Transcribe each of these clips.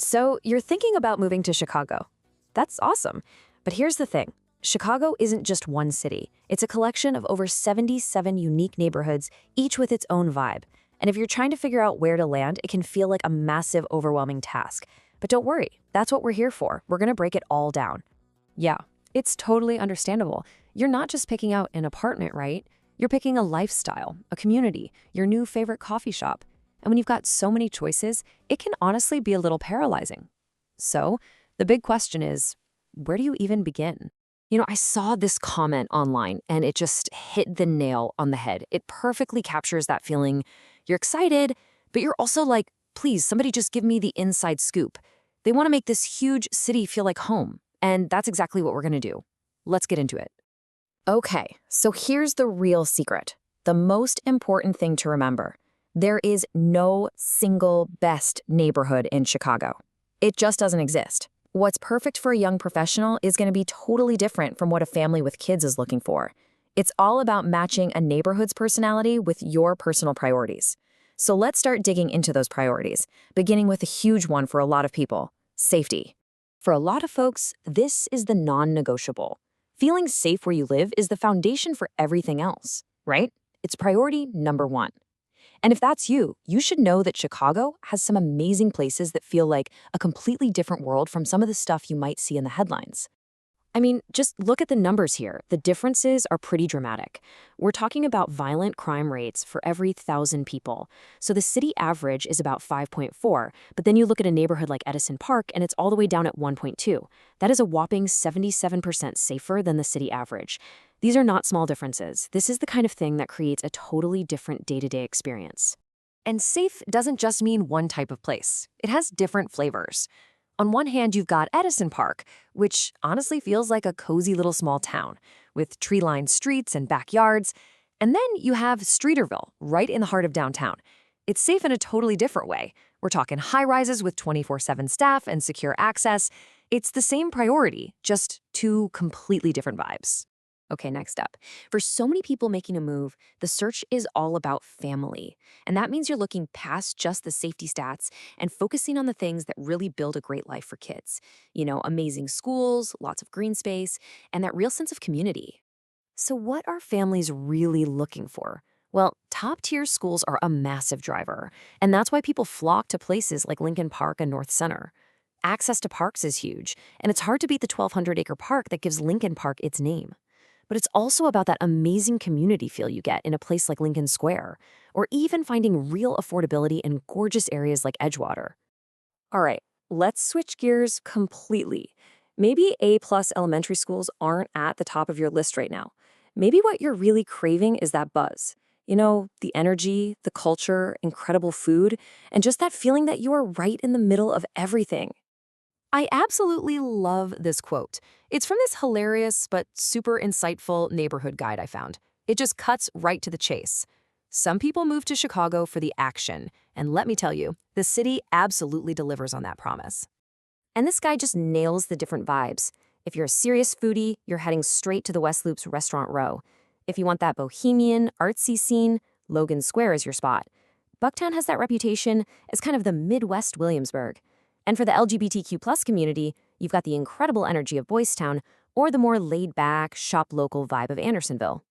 So you're thinking about moving to Chicago. That's awesome. But here's the thing. Chicago isn't just one city. It's a collection of over 77 unique neighborhoods, each with its own vibe. And if you're trying to figure out where to land, it can feel like a massive, overwhelming task. But don't worry, that's what we're here for. We're going to break it all down. Yeah, it's totally understandable. You're not just picking out an apartment, right? You're picking a lifestyle, a community, your new favorite coffee shop. And when you've got so many choices, it can honestly be a little paralyzing. So, the big question is, where do you even begin? I saw this comment online and it just hit the nail on the head. It perfectly captures that feeling. You're excited, but you're also like, please, somebody just give me the inside scoop. They want to make this huge city feel like home. And that's exactly what we're going to do. Let's get into it. Okay, so here's the real secret. The most important thing to remember. There is no single best neighborhood in Chicago. It just doesn't exist. What's perfect for a young professional is going to be totally different from what a family with kids is looking for. It's all about matching a neighborhood's personality with your personal priorities. So let's start digging into those priorities, beginning with a huge one for a lot of people: safety. For a lot of folks, this is the non-negotiable. Feeling safe where you live is the foundation for everything else, right? It's priority number one. And if that's you, you should know that Chicago has some amazing places that feel like a completely different world from some of the stuff you might see in the headlines. I mean, just look at the numbers here. The differences are pretty dramatic. We're talking about violent crime rates for every 1,000 people. So the city average is about 5.4, but then you look at a neighborhood like Edison Park and it's all the way down at 1.2. That is a whopping 77% safer than the city average. These are not small differences. This is the kind of thing that creates a totally different day-to-day experience. And safe doesn't just mean one type of place. It has different flavors. On one hand, you've got Edison Park, which honestly feels like a cozy little small town, with tree-lined streets and backyards. And then you have Streeterville, right in the heart of downtown. It's safe in a totally different way. We're talking high-rises with 24/7 staff and secure access. It's the same priority, just two completely different vibes. Okay, next up. For so many people making a move, the search is all about family. And that means you're looking past just the safety stats and focusing on the things that really build a great life for kids. Amazing schools, lots of green space, and that real sense of community. So what are families really looking for? Well, top-tier schools are a massive driver, and that's why people flock to places like Lincoln Park and North Center. Access to parks is huge, and it's hard to beat the 1,200-acre park that gives Lincoln Park its name. But it's also about that amazing community feel you get in a place like Lincoln Square, or even finding real affordability in gorgeous areas like Edgewater. All right, let's switch gears completely. Maybe A-plus elementary schools aren't at the top of your list right now. Maybe what you're really craving is that buzz. The energy, the culture, incredible food, and just that feeling that you are right in the middle of everything. I absolutely love this quote. It's from this hilarious but super insightful neighborhood guide I found. It just cuts right to the chase. Some people move to Chicago for the action, and let me tell you, the city absolutely delivers on that promise. And this guy just nails the different vibes. If you're a serious foodie, you're heading straight to the West Loop's Restaurant Row. If you want that bohemian, artsy scene, Logan Square is your spot. Bucktown has that reputation as kind of the Midwest Williamsburg. And for the LGBTQ+ community, you've got the incredible energy of Boys Town or the more laid-back, shop-local vibe of Andersonville.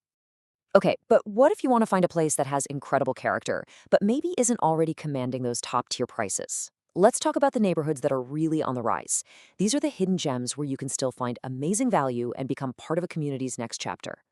Okay, but what if you want to find a place that has incredible character, but maybe isn't already commanding those top-tier prices? Let's talk about the neighborhoods that are really on the rise. These are the hidden gems where you can still find amazing value and become part of a community's next chapter.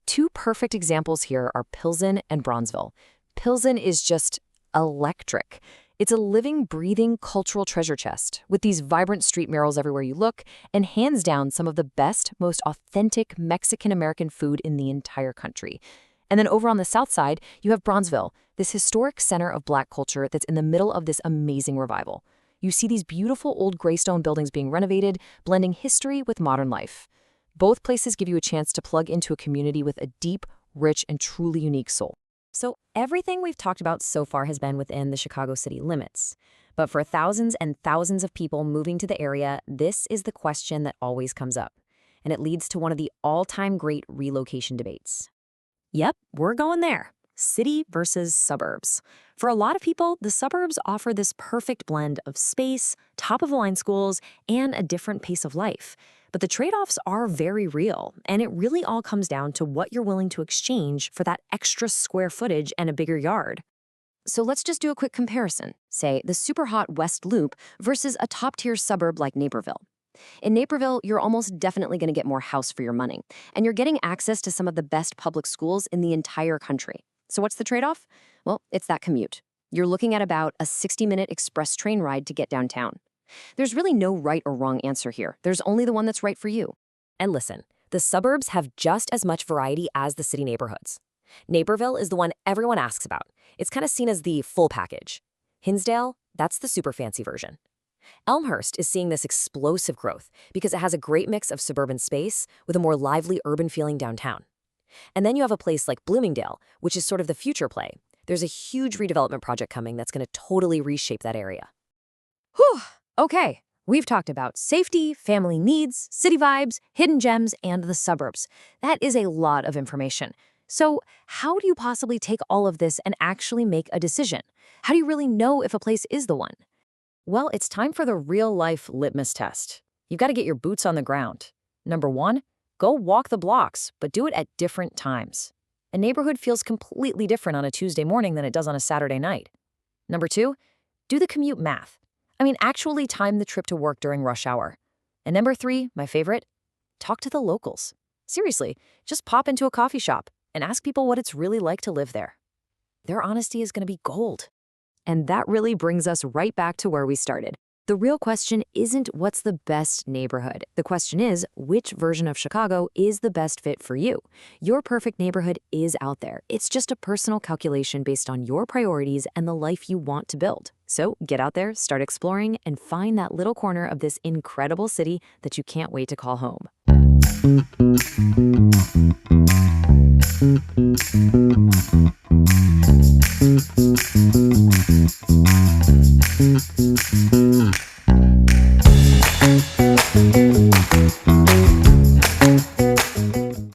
Two perfect examples here are Pilsen and Bronzeville. Pilsen is just electric. It's a living, breathing cultural treasure chest with these vibrant street murals everywhere you look and hands down some of the best, most authentic Mexican-American food in the entire country. And then over on the south side, you have Bronzeville, this historic center of Black culture that's in the middle of this amazing revival. You see these beautiful old gray stone buildings being renovated, blending history with modern life. Both places give you a chance to plug into a community with a deep, rich, and truly unique soul. So everything we've talked about so far has been within the Chicago city limits. But for thousands and thousands of people moving to the area, this is the question that always comes up. And it leads to one of the all-time great relocation debates. Yep, we're going there. city versus suburbs. For a lot of people, the suburbs offer this perfect blend of space, top-of-the-line schools, and a different pace of life. But the trade-offs are very real, and it really all comes down to what you're willing to exchange for that extra square footage and a bigger yard. So let's just do a quick comparison. Say, the super hot West Loop versus a top-tier suburb like Naperville. In Naperville, you're almost definitely going to get more house for your money, and you're getting access to some of the best public schools in the entire country. So what's the trade-off? Well, it's that commute. You're looking at about a 60-minute express train ride to get downtown. There's really no right or wrong answer here. There's only the one that's right for you. And listen, the suburbs have just as much variety as the city neighborhoods. Naperville is the one everyone asks about. It's kind of seen as the full package. Hinsdale, that's the super fancy version. Elmhurst is seeing this explosive growth because it has a great mix of suburban space with a more lively urban feeling downtown. And then you have a place like Bloomingdale, which is sort of the future play. There's a huge redevelopment project coming that's going to totally reshape that area. Whew! Okay, we've talked about safety, family needs, city vibes, hidden gems, and the suburbs. That is a lot of information. So how do you possibly take all of this and actually make a decision? How do you really know if a place is the one? Well, it's time for the real-life litmus test. You've got to get your boots on the ground. Number 1, go walk the blocks, but do it at different times. A neighborhood feels completely different on a Tuesday morning than it does on a Saturday night. Number 2, do the commute math. Actually time the trip to work during rush hour. And number 3, my favorite, talk to the locals. Seriously, just pop into a coffee shop and ask people what it's really like to live there. Their honesty is going to be gold. And that really brings us right back to where we started. The real question isn't what's the best neighborhood. The question is, which version of Chicago is the best fit for you? Your perfect neighborhood is out there. It's just a personal calculation based on your priorities and the life you want to build. So get out there, start exploring, and find that little corner of this incredible city that you can't wait to call home.